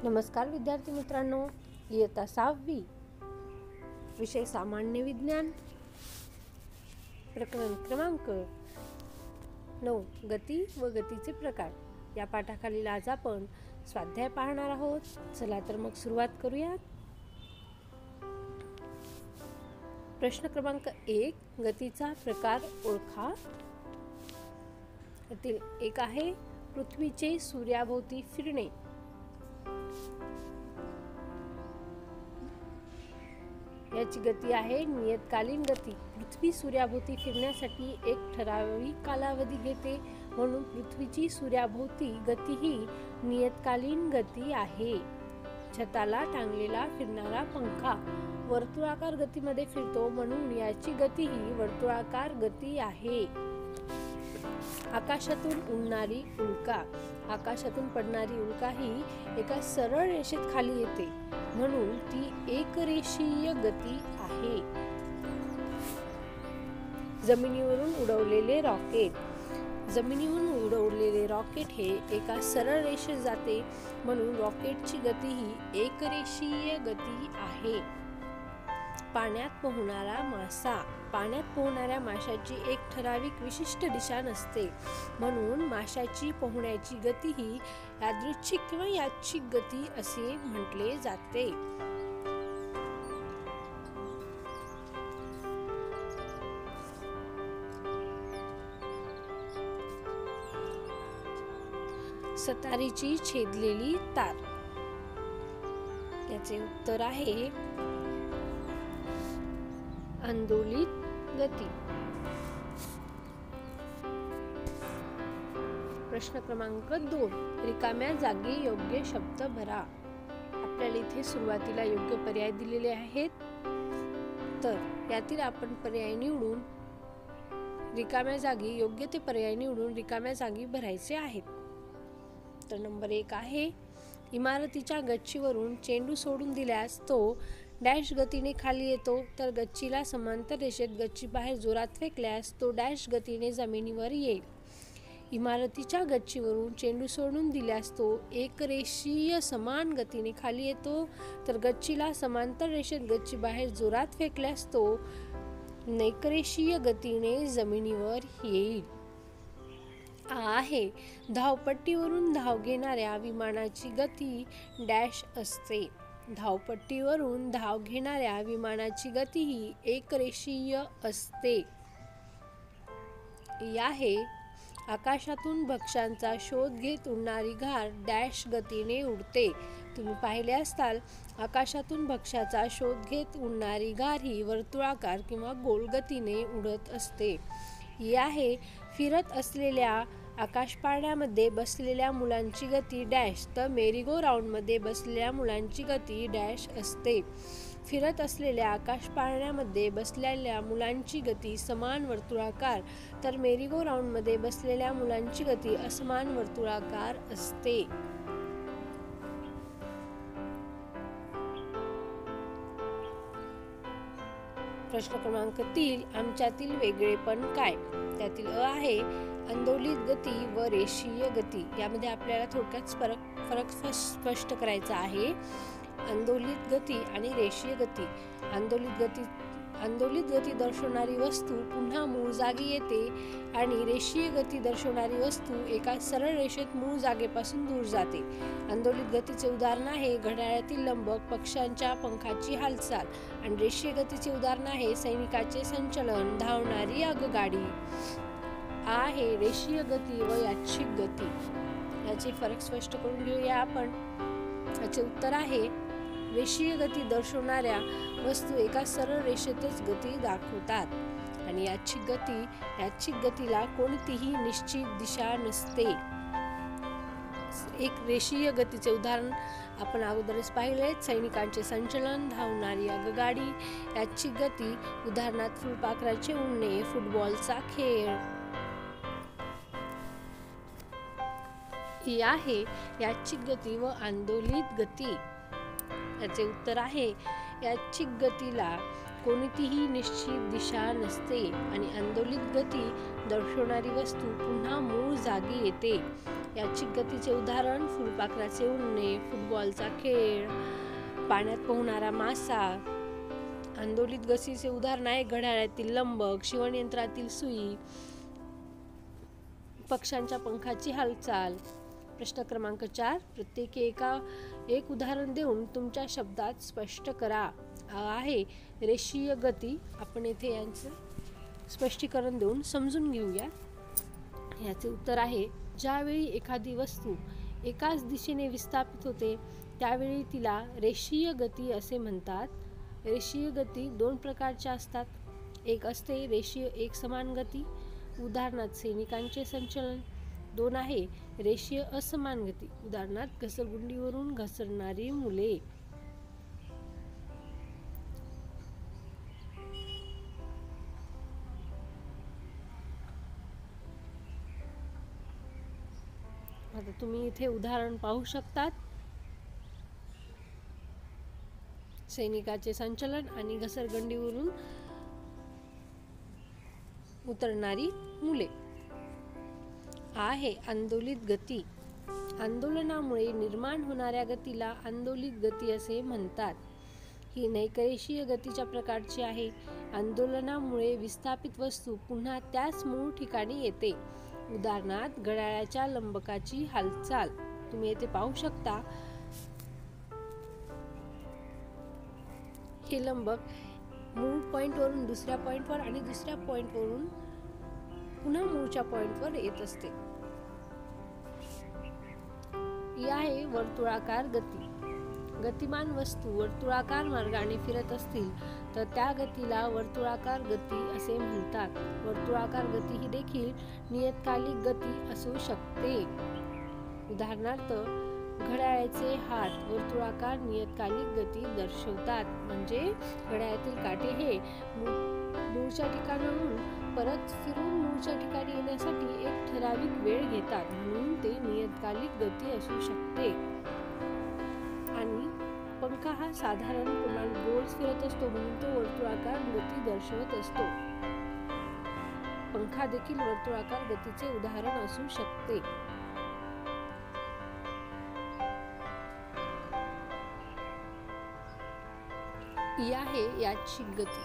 नमस्कार विद्यार्थी मित्रांनो, इयत्ता 6वी विषय सामान्य विज्ञान, प्रकरण क्रमांक 9 गती व गतीचे प्रकार या पाठाखालील आज आपण स्वाध्याय पाहणार आहोत. चला तर मग सुरुवात करूया. प्रश्न क्रमांक 1 गतीचा प्रकार ओळखा. यातील एक आहे पृथ्वीचे सूर्याभोवती फिरणे. याची गती आहे नियतकालीन गती. पृथ्वी सूर्याभोवती फिरण्यासाठी एक ठराविक कालावधी घेते, म्हणून पृथ्वीची सूर्याभोवती गती ही नियतकालीन गती आहे. छताला टांगलेला फिरणारा पंखा वर्तुळाकार गतीमध्ये फिरतो, म्हणून याची गती ही वर्तुळाकार गती आहे. आकाशातून उडणारी उल्का. आकाशातून पडणारी उल्का ही एका सरळ रेषेत खाली येते, म्हणून ती एकरेषीय गती आहे. जमिनीवरून उडवलेले रॉकेट. जमिनीवरून उडवलेले रॉकेट हे एका सरळ रेषेत जाते, म्हणून रॉकेटची गती ही एकरेषीय गती आहे. पाण्यात पोहणारा मासा. पाण्यात पोहणाऱ्या माशाची एक ठराविक विशिष्ट दिशा नसते, म्हणून माशाची पोहण्याची गती ही यादृच्छिक किंवा यादृच्छिक गती असे म्हटले जाते. सतारीची छेदलेली तार. याचे उत्तर आहे आंदोलित गती. प्रश्न क्रमांक 2 रिकाम्या जागी योग्य शब्द भरा. आपल्याला इथे सुरुवातीला योग्य पर्याय दिलेले आहेत, तर यातील आपण पर्याय निवडून रिकाम्या जागी योग्य ते पर्याय निवडून रिकाम्या जागी भरायचे आहेत. तर नंबर 1 आहे इमारतीच्या गच्चीवरून चेंडू सोडून दिल्यास तो डॅश गतीने खाली येतो, तर गच्चीला समांतर रेषेत गच्ची बाहेर जोरात फेकल्यास तो डॅश गतीने जमिनीवर येईल. इमारतीच्या गच्चीवरून चेंडू सोडून दिल्यास तो एकरेषीय समान गतीने खाली येतो, तर गच्चीला समांतर रेषेत गच्ची बाहेर जोरात फेकल्यास तो नैकरेषीय गतीने जमिनीवर येईल. आहे धावपट्टीवरून धाव घेणाऱ्या विमानाची गती डॅश असते. धावपट्टीवरून धाव घेणाऱ्या विमानाची गती ही एकरेषीय असते. आहे आकाशातून भक्ष्यांचा शोध घेत उडणारी घार डॅश गतीने उडते. तुम्ही पाहिले असताल आकाशातून भक्ष्याचा शोध घेत उडणारी घार ही वर्तुळाकार किंवा गोल गतीने उडत असते. आहे फिरत असलेल्या आकाश पाळण्यामध्ये बसलेल्या मुलांची गती डॅश, तर मेरीगो राऊंड मध्ये बसलेल्या मुलांची गती डॅश असते. फिरत असलेल्या आकाश पाळण्यामध्ये बसलेल्या मुलांची गती समान वर्तुळाकार, तर मेरीगो राऊंड मध्ये बसलेल्या मुलांची गती असमान वर्तुळाकार असते. प्रश्न क्रमांक 3 आमच्यातील वेगळेपण काय. त्यातील आहे आंदोलित गती व रेषीय गती. यामध्ये आपल्याला थोडक्यात फरक स्पष्ट करायचा आहे. आंदोलित गती आणि रेषीय गती. आंदोलित गती दर्शवणारी वस्तू पुन्हा मूळ जागी येते आणि रेषीय गती दर्शवणारी वस्तू एका सरळ रेषेत मूळ जागेपासून दूर जाते. आंदोलित गतीचे उदाहरण आहे घड्याळातील लंबक, पक्ष्यांच्या पंखाची हालचाल. आणि रेषीय गतीचे उदाहरण आहे सैनिकाचे संचलन, धावणारी आगगाडी. आहे रेषीय गती व यादृच्छिक गती. याचे फरक स्पष्ट करून घेऊया आपण. याचे उत्तर आहे रेषीय गती दर्शवणाऱ्या वस्तू एका सरळ रेषेतच गती दाखवतात, आणि यादृच्छिक गतीला कोणतीही निश्चित दिशा नसते. एक रेषीय गतीचे उदाहरण आपण अगोदरच पाहिले सैनिकांचे संचलन, धावणारी आगगाडी. यादृच्छिक गती उदाहरणार्थ फुलपाखराचे उडणे, फुटबॉलचा खेळ. ही आहे यादृच्छिक गती व आंदोलित गती. याचे उत्तर आहे यादृच्छिक गतीला कोणतीही निश्चित दिशा नसते आणि आंदोलित गती दर्शवणारी वस्तू पुन्हा मूळ जागी येते. याची गतीचे उदाहरण फुलपाखराचे उडणे, फुटबॉलचा खेळ, पाण्यात पोहणारा मासा. आंदोलित गतीचे उदाहरण आहे घड्याळातील लंबक, शिवणयंत्रातील सुई, पक्ष्यांच्या पंखाची हालचाल. प्रश्न क्रमांक 4, प्रत्येकी एक उदाहरण देऊन तुमच्या शब्दात स्पष्ट करा. आहे रेषीय गती. आपण येथे यांचं स्पष्टीकरण देऊन समजून घेऊया. याचे उत्तर आहे, ज्यावेळी एखादी वस्तू एकाच दिशेने विस्थापित होते त्यावेळी तिला रेषीय गती असे म्हणतात. रेषीय गती 2 प्रकारच्या असतात. एक असते रेषीय एकसमान गती, उदाहरणार्थ सैनिकांचे संचलन. 2 आहे रेषीय असमान गती, उदाहरणार्थ घसरगुंडीवरून घसरणारी मुले. आता तुम्ही इथे उदाहरण पाहू शकतात. सैनिकाचे संचलन आणि घसरगुंडीवरून उतरणारी मुले. आहे आंदोलित गती. आंदोलनामुळे निर्माण होणाऱ्या गतीला आंदोलित गती असे म्हणतात. ही नैकरेषीय गतीच्या प्रकारची आहे. आंदोलनामुळे विस्थापित वस्तू पुन्हा त्याच मूळ ठिकाणी येते. उदाहरणार्थ घड्याळाच्या लंबकाची हालचाल. तुम्ही येथे पाहू शकता. हे लंबक मूळ पॉइंट वरून दुसऱ्या पॉइंटवर आणि दुसऱ्या पॉइंट वरून पुन्हा मूळच्या पॉइंटवर येत असते. ही आहे वर्तुळाकार गती. गतिमान वस्तू वर्तुळाकार मार्गाने फिरत असतील तर त्या गतीला वर्तुळाकार गती असे म्हणतात. वर्तुळाकार गती ही देखील नियतकालिक गती असू शकते. उदाहरणार्थ घड्याळाचे हात वर्तुळाकार नियतकालिक गती दर्शवतात. म्हणजे घड्याळातील काटे हे मूळच्या ठिकाणाहून परत फिरून मूळच्या ठिकाणी येण्यासाठी एक ठराविक वेळ घेतात, म्हणून ते नियतकालिक गती असू शकते. आणि पंखा हा साधारणपणे गोल फिरत असतो, म्हणून तो वर्तुळाकार गती दर्शवत असतो. पंखा देखील वर्तुळाकार गतीचे उदाहरण असू शकते. ही आहे यादृच्छिक गती.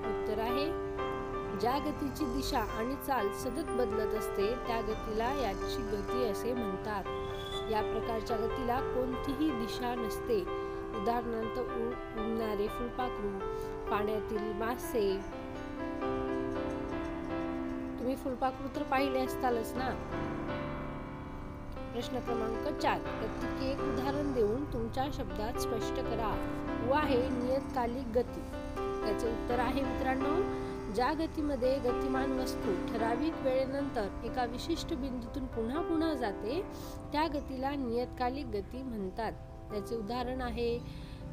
उत्तर आहे, ज्या गतीची दिशा आणि चाल सतत बदलत असते त्या गतीला यादृच्छिक गती असे म्हणतात. या प्रकारच्या गतीला कोणतीही दिशा नसते. उदाहरणार्थ उडणारे फुलपाखरू, पाण्यातील मासे. तुम्ही फुलपाखरू तर पाहिले असतालच ना. प्रश्न क्रमांक 4, प्रत्येकी एक उदाहरण देऊन तुमच्या शब्दात स्पष्ट करा. आहे नियतकालिक गती. त्याचे उत्तर आहे मित्रांनो, ज्या गतीमध्ये गतिमान वस्तू ठराविक वेळेनंतर एका विशिष्ट बिंदूतून पुन्हा पुन्हा जाते त्या गतीला नियतकालिक गती म्हणतात. त्याचे उदाहरण आहे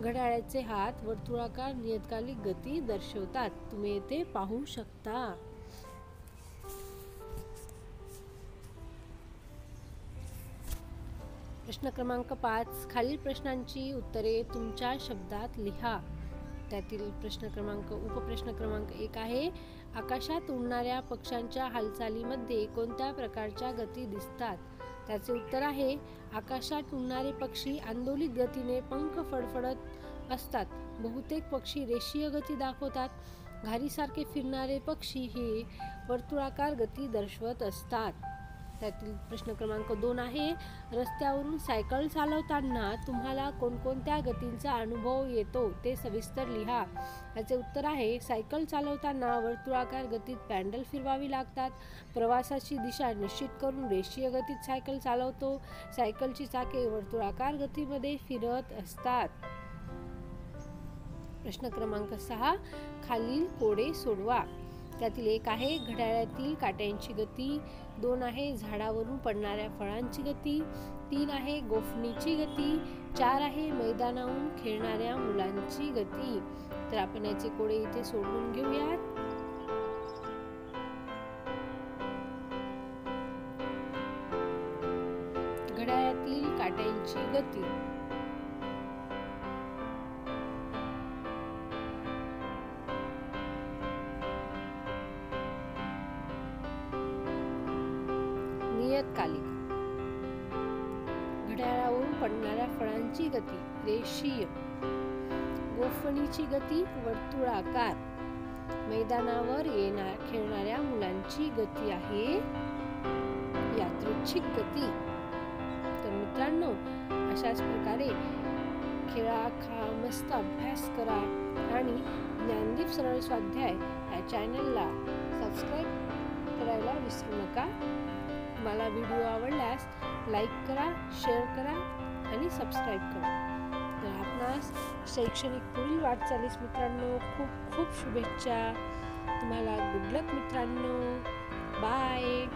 घड्याळाचे हात वर्तुळाकार नियतकालिक गती दर्शवतात. तुम्ही येथे पाहू शकता. प्रश्न क्रमांक 5, खालील प्रश्नांची उत्तरे तुमच्या शब्दात लिहा. त्यातील उपप्रश्न क्रमांक 1 आहे, आकाशात उडणाऱ्या पक्ष्यांच्या हालचालीमध्ये कोणत्या प्रकारच्या गती दिसतात? त्याचे उत्तर आहे, आकाशात उडणारे पक्षी आंदोलित गतीने पंख फडफडत असतात. बहुतेक पक्षी रेषीय गती दाखवतात. घारीसारखे फिरणारे पक्षी हे वर्तुळाकार गती दर्शवत असतात. त्यातील प्रश्न क्रमांक 2 आहे, रस्त्यावरून सायकल चालवताना तुम्हाला कोणकोणत्या गतींचा अनुभव येतो ते सविस्तर लिहा. याचे उत्तर आहे, सायकल चालवताना वर्तुळाकार गतीत पॅडल फिरवावी लागतात. प्रवासाची दिशा निश्चित करून रेषीय गतीत सायकल चालवतो. सायकलची चाके वर्तुळाकार गतीमध्ये फिरत असतात. प्रश्न क्रमांक 6, खालील कोडे सोडवा. त्यातील 1 आहे घड्याळातील काट्यांची गती, 2 आहे झाडावरून पडणाऱ्या फळांची गती, 3 आहे गोफणीची गती, 4 आहे मैदानावरून खेळणाऱ्या मुलांची गती. तर आपण याचे कोडे इथे सोडवून घेऊयात. घड्याळातील काट्यांची गती. घड्याळावरून पडणाऱ्या फळांची गती रेषीय, गोफणीची गती वर्तुळाकार, मैदानावर खेळणाऱ्या मुलांची गती आहे यादृच्छिक गती. तर मित्रांनो, अशाच प्रकारे खेळा, खा, मस्त अभ्यास करा आणि ज्ञानदीप सरळ स्वाध्याय या चॅनलला सबस्क्राईब करायला विसरू नका. तुम्हाला व्हिडिओ आवडल्यास लाईक करा, शेअर करा आणि सबस्क्राईब करा. तर आपणास शैक्षणिक पुढील वाटचालीस मित्रांनो खूप खूप शुभेच्छा. तुम्हाला गुड लक मित्रांनो. बाय.